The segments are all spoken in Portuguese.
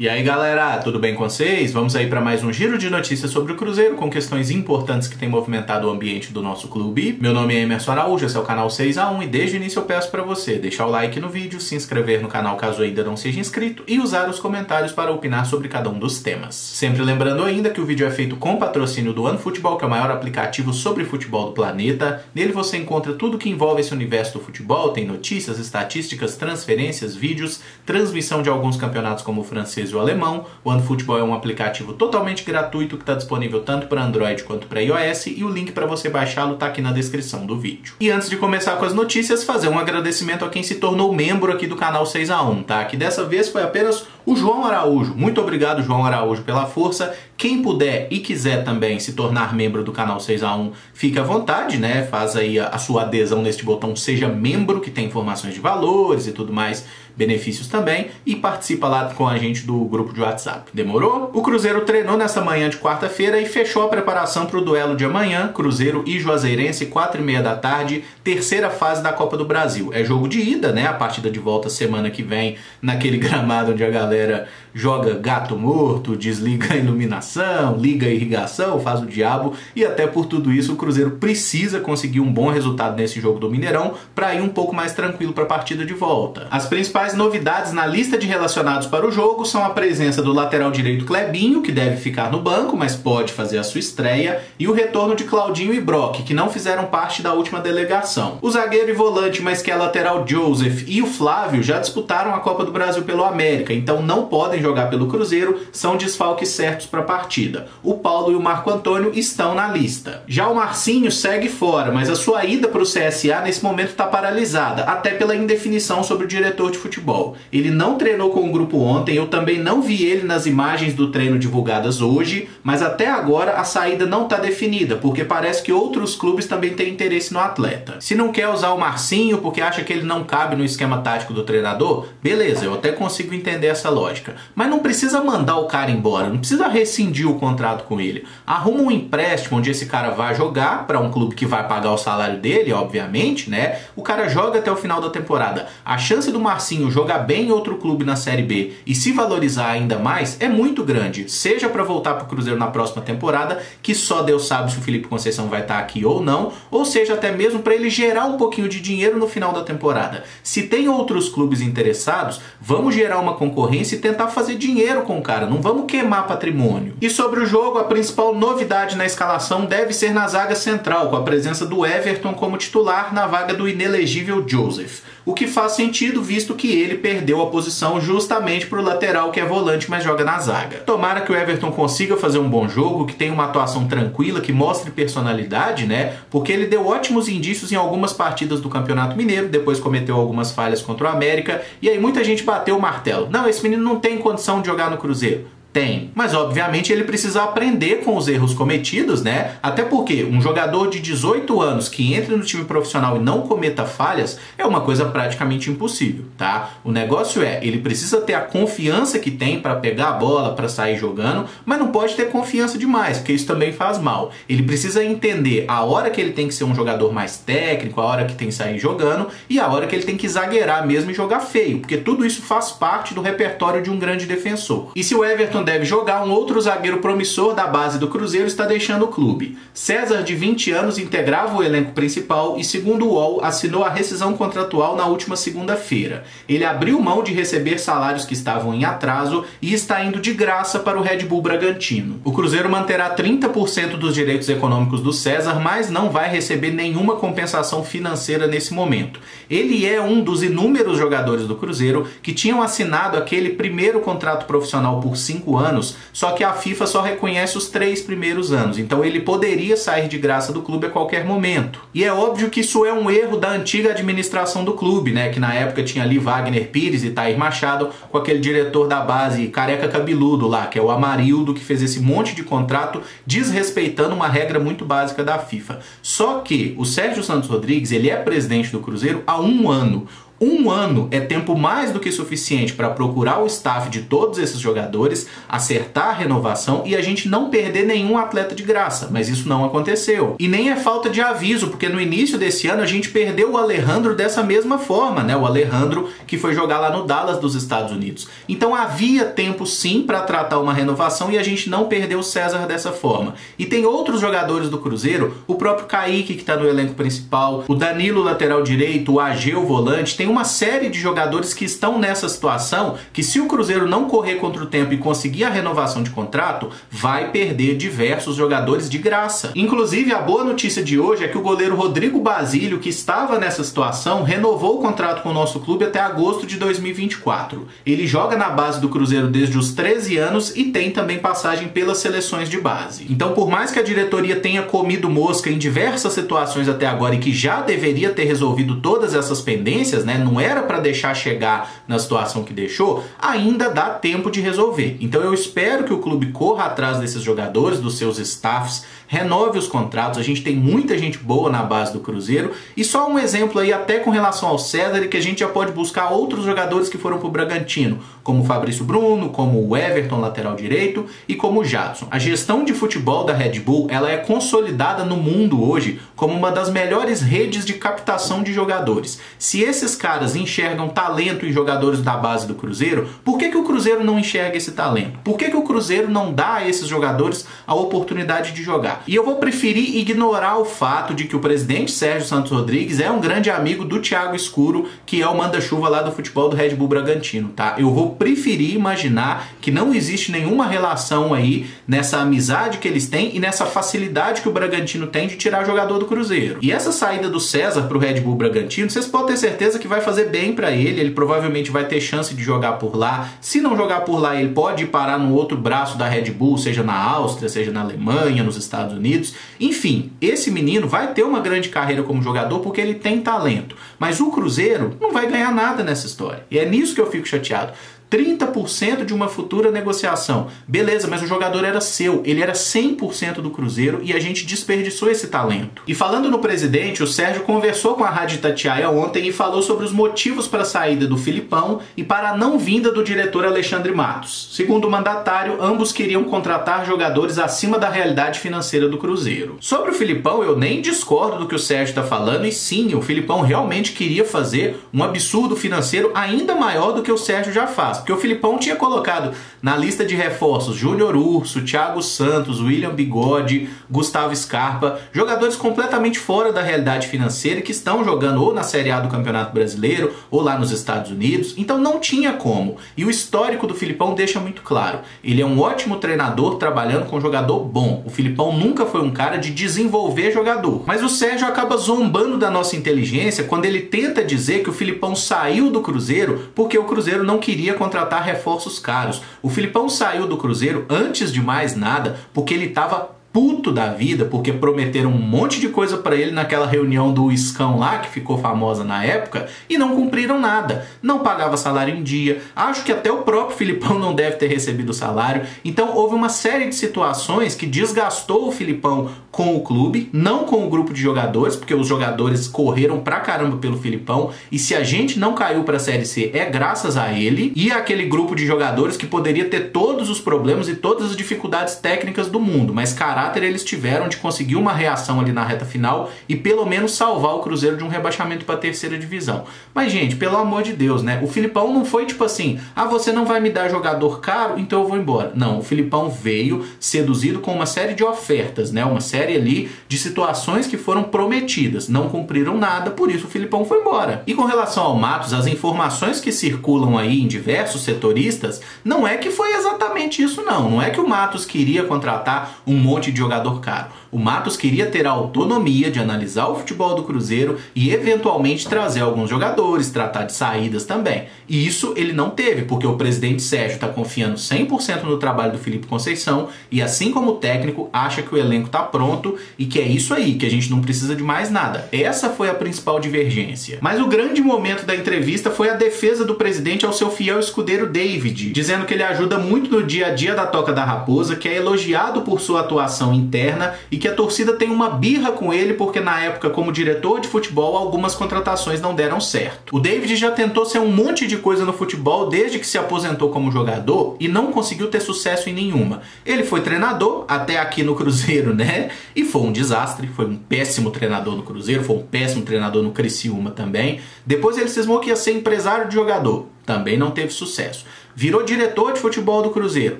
E aí galera, tudo bem com vocês? Vamos aí para mais um giro de notícias sobre o Cruzeiro com questões importantes que têm movimentado o ambiente do nosso clube. Meu nome é Emerson Araújo, esse é o canal 6x1 e desde o início eu peço para você deixar o like no vídeo, se inscrever no canal caso ainda não seja inscrito e usar os comentários para opinar sobre cada um dos temas. Sempre lembrando ainda que o vídeo é feito com patrocínio do OneFootball, que é o maior aplicativo sobre futebol do planeta. Nele você encontra tudo que envolve esse universo do futebol, tem notícias, estatísticas, transferências, vídeos, transmissão de alguns campeonatos como o francês e o alemão. O OneFootball é um aplicativo totalmente gratuito que está disponível tanto para Android quanto para iOS e o link para você baixá-lo está aqui na descrição do vídeo. E antes de começar com as notícias, fazer um agradecimento a quem se tornou membro aqui do canal 6x1, tá? Que dessa vez foi apenas o João Araújo. Muito obrigado, João Araújo, pela força. Quem puder e quiser também se tornar membro do canal 6x1, fique à vontade, né? Faz aí a sua adesão neste botão Seja Membro, que tem informações de valores e tudo mais, benefícios também, e participa lá com a gente do grupo de WhatsApp. Demorou? O Cruzeiro treinou nessa manhã de quarta-feira e fechou a preparação para o duelo de amanhã, Cruzeiro e Juazeirense, 4h30 da tarde, terceira fase da Copa do Brasil. É jogo de ida, né? A partida de volta semana que vem, naquele gramado onde a galera joga gato morto, desliga a iluminação, liga a irrigação, faz o diabo, e até por tudo isso o Cruzeiro precisa conseguir um bom resultado nesse jogo do Mineirão para ir um pouco mais tranquilo para a partida de volta. As principais novidades na lista de relacionados para o jogo são a presença do lateral direito Clebinho, que deve ficar no banco, mas pode fazer a sua estreia, e o retorno de Claudinho e Brock, que não fizeram parte da última delegação. O zagueiro e volante, mas que é lateral Joseph, e o Flávio já disputaram a Copa do Brasil pelo América, então não podem jogar pelo Cruzeiro, são desfalques certos para a partida. O Paulo e o Marco Antônio estão na lista. Já o Marcinho segue fora, mas a sua ida para o CSA nesse momento está paralisada, até pela indefinição sobre o diretor de futebol. Ele não treinou com o grupo ontem, eu também não vi ele nas imagens do treino divulgadas hoje, mas até agora a saída não está definida, porque parece que outros clubes também têm interesse no atleta. Se não quer usar o Marcinho porque acha que ele não cabe no esquema tático do treinador, beleza, eu até consigo entender essa lógica. Mas não precisa mandar o cara embora, não precisa rescindir o contrato com ele. Arruma um empréstimo onde esse cara vai jogar para um clube que vai pagar o salário dele, obviamente, né? O cara joga até o final da temporada. A chance do Marcinho jogar bem em outro clube na Série B e se valorizar ainda mais é muito grande, seja para voltar para o Cruzeiro na próxima temporada, que só Deus sabe se o Felipe Conceição vai estar aqui ou não, ou seja até mesmo para ele gerar um pouquinho de dinheiro no final da temporada. Se tem outros clubes interessados, vamos gerar uma concorrência e tentar fazer dinheiro com o cara, não vamos queimar patrimônio. E sobre o jogo, a principal novidade na escalação deve ser na zaga central, com a presença do Everton como titular na vaga do inelegível Joseph. O que faz sentido, visto que ele perdeu a posição justamente para o lateral que é volante, mas joga na zaga. Tomara que o Everton consiga fazer um bom jogo, que tenha uma atuação tranquila, que mostre personalidade, né? Porque ele deu ótimos indícios em algumas partidas do Campeonato Mineiro, depois cometeu algumas falhas contra o América, e aí muita gente bateu o martelo. Não, esse menino não tem condição de jogar no Cruzeiro. Tem, mas obviamente ele precisa aprender com os erros cometidos, né? Até porque um jogador de 18 anos que entra no time profissional e não cometa falhas é uma coisa praticamente impossível, tá? O negócio é, ele precisa ter a confiança que tem para pegar a bola, para sair jogando, mas não pode ter confiança demais, porque isso também faz mal. Ele precisa entender a hora que ele tem que ser um jogador mais técnico, a hora que tem que sair jogando e a hora que ele tem que zagueirar mesmo e jogar feio, porque tudo isso faz parte do repertório de um grande defensor. E se o Everton deve jogar, um outro zagueiro promissor da base do Cruzeiro está deixando o clube. César, de 20 anos, integrava o elenco principal e, segundo o UOL, assinou a rescisão contratual na última segunda-feira. Ele abriu mão de receber salários que estavam em atraso e está indo de graça para o Red Bull Bragantino. O Cruzeiro manterá 30% dos direitos econômicos do César, mas não vai receber nenhuma compensação financeira nesse momento. Ele é um dos inúmeros jogadores do Cruzeiro que tinham assinado aquele primeiro contrato profissional por 5 anos, só que a FIFA só reconhece os 3 primeiros anos, então ele poderia sair de graça do clube a qualquer momento. E é óbvio que isso é um erro da antiga administração do clube, né, que na época tinha ali Wagner Pires e Tair Machado, com aquele diretor da base careca cabeludo lá, que é o Amarildo, que fez esse monte de contrato desrespeitando uma regra muito básica da FIFA. Só que o Sérgio Santos Rodrigues, ele é presidente do Cruzeiro há 1 ano. Um ano é tempo mais do que suficiente para procurar o staff de todos esses jogadores, acertar a renovação e a gente não perder nenhum atleta de graça, mas isso não aconteceu. E nem é falta de aviso, porque no início desse ano a gente perdeu o Alejandro dessa mesma forma, né? O Alejandro que foi jogar lá no Dallas dos Estados Unidos. Então havia tempo sim para tratar uma renovação e a gente não perdeu o César dessa forma. E tem outros jogadores do Cruzeiro, o próprio Kaique que está no elenco principal, o Danilo lateral direito, o Ageu volante, tem uma série de jogadores que estão nessa situação que se o Cruzeiro não correr contra o tempo e conseguir a renovação de contrato, vai perder diversos jogadores de graça. Inclusive, a boa notícia de hoje é que o goleiro Rodrigo Basílio, que estava nessa situação, renovou o contrato com o nosso clube até agosto de 2024. Ele joga na base do Cruzeiro desde os 13 anos e tem também passagem pelas seleções de base. Então, por mais que a diretoria tenha comido mosca em diversas situações até agora e que já deveria ter resolvido todas essas pendências, né? Não era para deixar chegar na situação que deixou, ainda dá tempo de resolver. Então eu espero que o clube corra atrás desses jogadores, dos seus staffs, renove os contratos. A gente tem muita gente boa na base do Cruzeiro. E só um exemplo aí até com relação ao César, que a gente já pode buscar outros jogadores que foram para o Bragantino, como o Fabrício Bruno, como o Everton, lateral direito, e como o Jadson. A gestão de futebol da Red Bull, ela é consolidada no mundo hoje como uma das melhores redes de captação de jogadores. Se esses caras enxergam talento em jogadores da base do Cruzeiro, por que o Cruzeiro não enxerga esse talento? Por que o Cruzeiro não dá a esses jogadores a oportunidade de jogar? E eu vou preferir ignorar o fato de que o presidente Sérgio Santos Rodrigues é um grande amigo do Thiago Escuro, que é o manda-chuva lá do futebol do Red Bull Bragantino, tá? Eu vou preferir imaginar que não existe nenhuma relação aí nessa amizade que eles têm e nessa facilidade que o Bragantino tem de tirar jogador do Cruzeiro. E essa saída do César pro Red Bull Bragantino, vocês podem ter certeza que vai fazer bem para ele provavelmente vai ter chance de jogar por lá. Se não jogar por lá, ele pode ir parar no outro braço da Red Bull, seja na Áustria, seja na Alemanha, nos Estados Unidos. Enfim, esse menino vai ter uma grande carreira como jogador porque ele tem talento. Mas o Cruzeiro não vai ganhar nada nessa história. E é nisso que eu fico chateado. 30% de uma futura negociação. Beleza, mas o jogador era seu, ele era 100% do Cruzeiro e a gente desperdiçou esse talento. E falando no presidente, o Sérgio conversou com a Rádio Itatiaia ontem e falou sobre os motivos para a saída do Filipão e para a não vinda do diretor Alexandre Matos. Segundo o mandatário, ambos queriam contratar jogadores acima da realidade financeira do Cruzeiro. Sobre o Filipão, eu nem discordo do que o Sérgio está falando e sim, o Filipão realmente queria fazer um absurdo financeiro ainda maior do que o Sérgio já faz. Porque o Filipão tinha colocado na lista de reforços Júnior Urso, Thiago Santos, William Bigode, Gustavo Scarpa, jogadores completamente fora da realidade financeira que estão jogando ou na Série A do Campeonato Brasileiro ou lá nos Estados Unidos. Então não tinha como. E o histórico do Filipão deixa muito claro. Ele é um ótimo treinador trabalhando com jogador bom. O Filipão nunca foi um cara de desenvolver jogador. Mas o Sérgio acaba zombando da nossa inteligência quando ele tenta dizer que o Filipão saiu do Cruzeiro porque o Cruzeiro não queria contratar reforços caros. O Filipão saiu do Cruzeiro, antes de mais nada, porque ele estava puto da vida, porque prometeram um monte de coisa para ele naquela reunião do Iscão lá, que ficou famosa na época, e não cumpriram nada. Não pagava salário em dia, acho que até o próprio Filipão não deve ter recebido salário. Então houve uma série de situações que desgastou o Filipão com o clube, não com o grupo de jogadores, porque os jogadores correram pra caramba pelo Filipão, e se a gente não caiu pra Série C é graças a ele e aquele grupo de jogadores que poderia ter todos os problemas e todas as dificuldades técnicas do mundo, mas caráter eles tiveram de conseguir uma reação ali na reta final e pelo menos salvar o Cruzeiro de um rebaixamento para a terceira divisão. Mas gente, pelo amor de Deus, né? O Filipão não foi tipo assim, ah, você não vai me dar jogador caro, então eu vou embora. Não, o Filipão veio seduzido com uma série de ofertas, né? Uma série ali de situações que foram prometidas, não cumpriram nada, por isso o Filipão foi embora. E com relação ao Matos, as informações que circulam aí em diversos setoristas, não é que foi exatamente isso não. Não é que o Matos queria contratar um monte de jogador caro. O Matos queria ter a autonomia de analisar o futebol do Cruzeiro e eventualmente trazer alguns jogadores, tratar de saídas também. E isso ele não teve, porque o presidente Sérgio está confiando 100% no trabalho do Felipe Conceição e assim como o técnico acha que o elenco está pronto e que é isso aí, que a gente não precisa de mais nada. Essa foi a principal divergência. Mas o grande momento da entrevista foi a defesa do presidente ao seu fiel escudeiro David, dizendo que ele ajuda muito no dia a dia da Toca da Raposa, que é elogiado por sua atuação situação interna e que a torcida tem uma birra com ele porque na época, como diretor de futebol, algumas contratações não deram certo. O David já tentou ser um monte de coisa no futebol desde que se aposentou como jogador e não conseguiu ter sucesso em nenhuma. Ele foi treinador até aqui no Cruzeiro, né? E foi um desastre, foi um péssimo treinador no Cruzeiro, foi um péssimo treinador no Criciúma também. Depois ele cismou que ia ser empresário de jogador, também não teve sucesso. Virou diretor de futebol do Cruzeiro,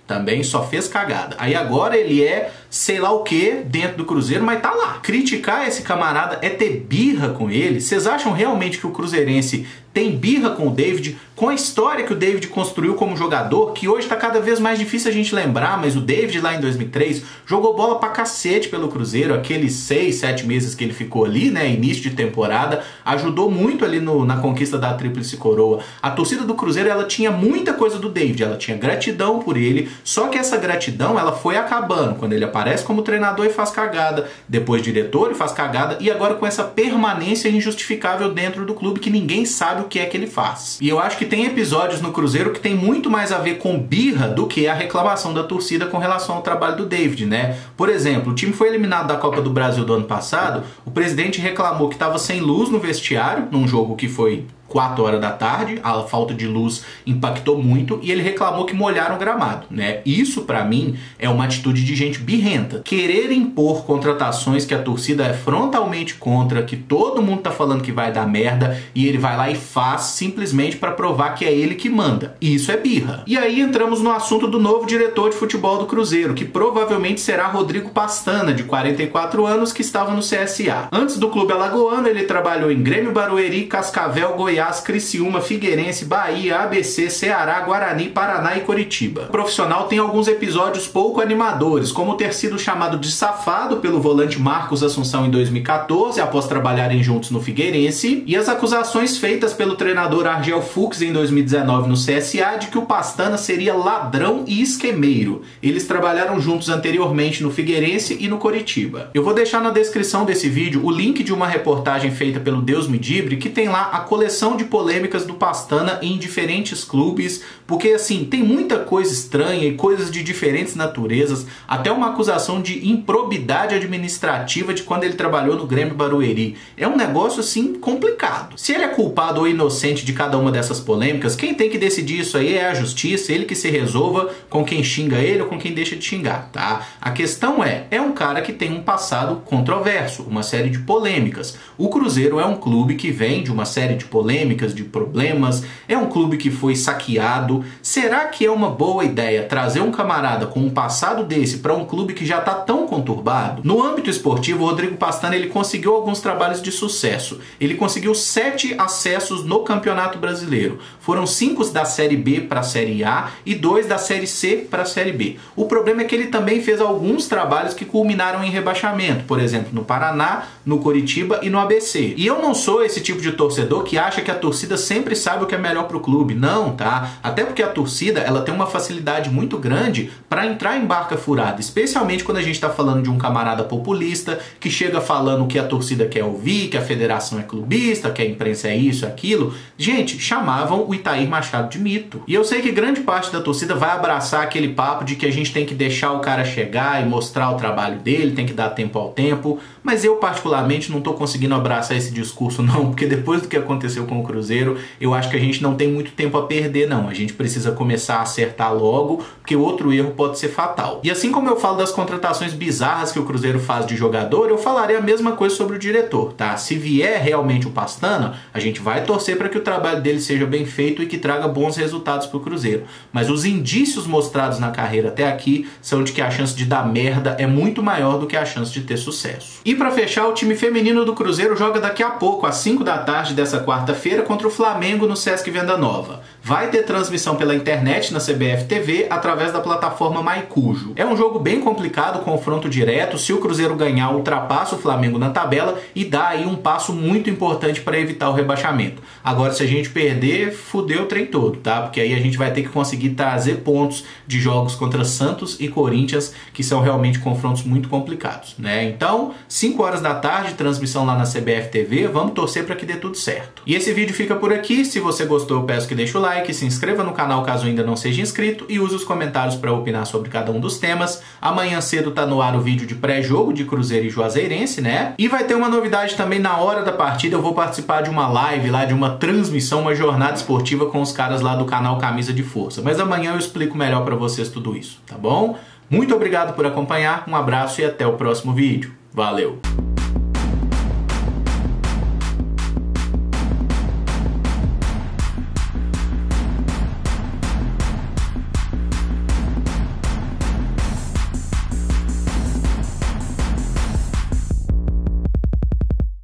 também só fez cagada. Aí agora ele é sei lá o que dentro do Cruzeiro, mas tá lá. Criticar esse camarada é ter birra com ele? Vocês acham realmente que o cruzeirense tem birra com o David, com a história que o David construiu como jogador, que hoje tá cada vez mais difícil a gente lembrar, mas o David lá em 2003 jogou bola pra cacete pelo Cruzeiro, aqueles 6, 7 meses que ele ficou ali, né, início de temporada, ajudou muito ali na conquista da Tríplice Coroa. A torcida do Cruzeiro, ela tinha muita coisa do David, ela tinha gratidão por ele, só que essa gratidão, ela foi acabando, quando ele aparece como treinador e faz cagada, depois diretor e faz cagada, e agora com essa permanência injustificável dentro do clube que ninguém sabe o que é que ele faz. E eu acho que tem episódios no Cruzeiro que tem muito mais a ver com birra do que a reclamação da torcida com relação ao trabalho do David, né? Por exemplo, o time foi eliminado da Copa do Brasil do ano passado, o presidente reclamou que estava sem luz no vestiário, num jogo que foi 4 horas da tarde, a falta de luz impactou muito e ele reclamou que molharam o gramado, né? Isso pra mim é uma atitude de gente birrenta. Querer impor contratações que a torcida é frontalmente contra, que todo mundo tá falando que vai dar merda e ele vai lá e faz simplesmente pra provar que é ele que manda. Isso é birra. E aí entramos no assunto do novo diretor de futebol do Cruzeiro, que provavelmente será Rodrigo Pastana, de 44 anos, que estava no CSA. Antes do clube alagoano, ele trabalhou em Grêmio Barueri, Cascavel, Goiás, Criciúma, Figueirense, Bahia, ABC, Ceará, Guarani, Paraná e Coritiba. O profissional tem alguns episódios pouco animadores, como ter sido chamado de safado pelo volante Marcos Assunção em 2014, após trabalharem juntos no Figueirense, e as acusações feitas pelo treinador Argel Fuchs em 2019 no CSA de que o Pastana seria ladrão e esquemeiro. Eles trabalharam juntos anteriormente no Figueirense e no Coritiba. Eu vou deixar na descrição desse vídeo o link de uma reportagem feita pelo Deus Me Dibre, que tem lá a coleção de polêmicas do Pastana em diferentes clubes, porque assim, tem muita coisa estranha e coisas de diferentes naturezas, até uma acusação de improbidade administrativa de quando ele trabalhou no Grêmio Barueri. É um negócio assim complicado. Se ele é culpado ou inocente de cada uma dessas polêmicas, quem tem que decidir isso aí é a justiça, ele que se resolva com quem xinga ele ou com quem deixa de xingar, tá? A questão é um cara que tem um passado controverso, uma série de polêmicas. O Cruzeiro é um clube que vem de uma série de polêmicas, de problemas, é um clube que foi saqueado. Será que é uma boa ideia trazer um camarada com um passado desse para um clube que já está tão conturbado? No âmbito esportivo, o Rodrigo Pastana ele conseguiu alguns trabalhos de sucesso. Ele conseguiu 7 acessos no Campeonato Brasileiro. Foram 5 da Série B para a Série A e 2 da Série C para a Série B. O problema é que ele também fez alguns trabalhos que culminaram em rebaixamento, por exemplo, no Paraná, no Coritiba e no ABC. E eu não sou esse tipo de torcedor que acha que a torcida sempre sabe o que é melhor pro clube. Não, tá? Até porque a torcida, ela tem uma facilidade muito grande para entrar em barca furada, especialmente quando a gente tá falando de um camarada populista que chega falando o que a torcida quer ouvir, que a federação é clubista, que a imprensa é isso, aquilo. Gente, chamavam o Itair Machado de mito. E eu sei que grande parte da torcida vai abraçar aquele papo de que a gente tem que deixar o cara chegar e mostrar o trabalho dele, tem que dar tempo ao tempo, mas eu particularmente não tô conseguindo abraçar esse discurso não, porque depois do que aconteceu com o Cruzeiro, eu acho que a gente não tem muito tempo a perder não, a gente precisa começar a acertar logo, porque outro erro pode ser fatal. E assim como eu falo das contratações bizarras que o Cruzeiro faz de jogador, eu falarei a mesma coisa sobre o diretor, tá? Se vier realmente o Pastana, a gente vai torcer para que o trabalho dele seja bem feito e que traga bons resultados pro Cruzeiro, mas os indícios mostrados na carreira até aqui são de que a chance de dar merda é muito maior do que a chance de ter sucesso. E para fechar, o time feminino do Cruzeiro joga daqui a pouco, às 5 da tarde dessa quarta-feira, contra o Flamengo no Sesc Venda Nova. Vai ter transmissão pela internet na CBF TV através da plataforma Maicujo. É um jogo bem complicado, confronto direto. Se o Cruzeiro ganhar, ultrapassa o Flamengo na tabela e dá aí um passo muito importante para evitar o rebaixamento. Agora, se a gente perder, fudeu o trem todo, tá? Porque aí a gente vai ter que conseguir trazer pontos de jogos contra Santos e Corinthians, que são realmente confrontos muito complicados, né? Então, 5 horas da tarde, transmissão lá na CBF TV. Vamos torcer para que dê tudo certo. E esse vídeo fica por aqui. Se você gostou, eu peço que deixe o like. like, se inscreva no canal caso ainda não seja inscrito e use os comentários para opinar sobre cada um dos temas. Amanhã cedo tá no ar o vídeo de pré-jogo de Cruzeiro e Juazeirense, né? E vai ter uma novidade também na hora da partida. Eu vou participar de uma live lá, de uma transmissão, uma jornada esportiva com os caras lá do canal Camisa de Força. Mas amanhã eu explico melhor para vocês tudo isso, tá bom? Muito obrigado por acompanhar, um abraço e até o próximo vídeo. Valeu!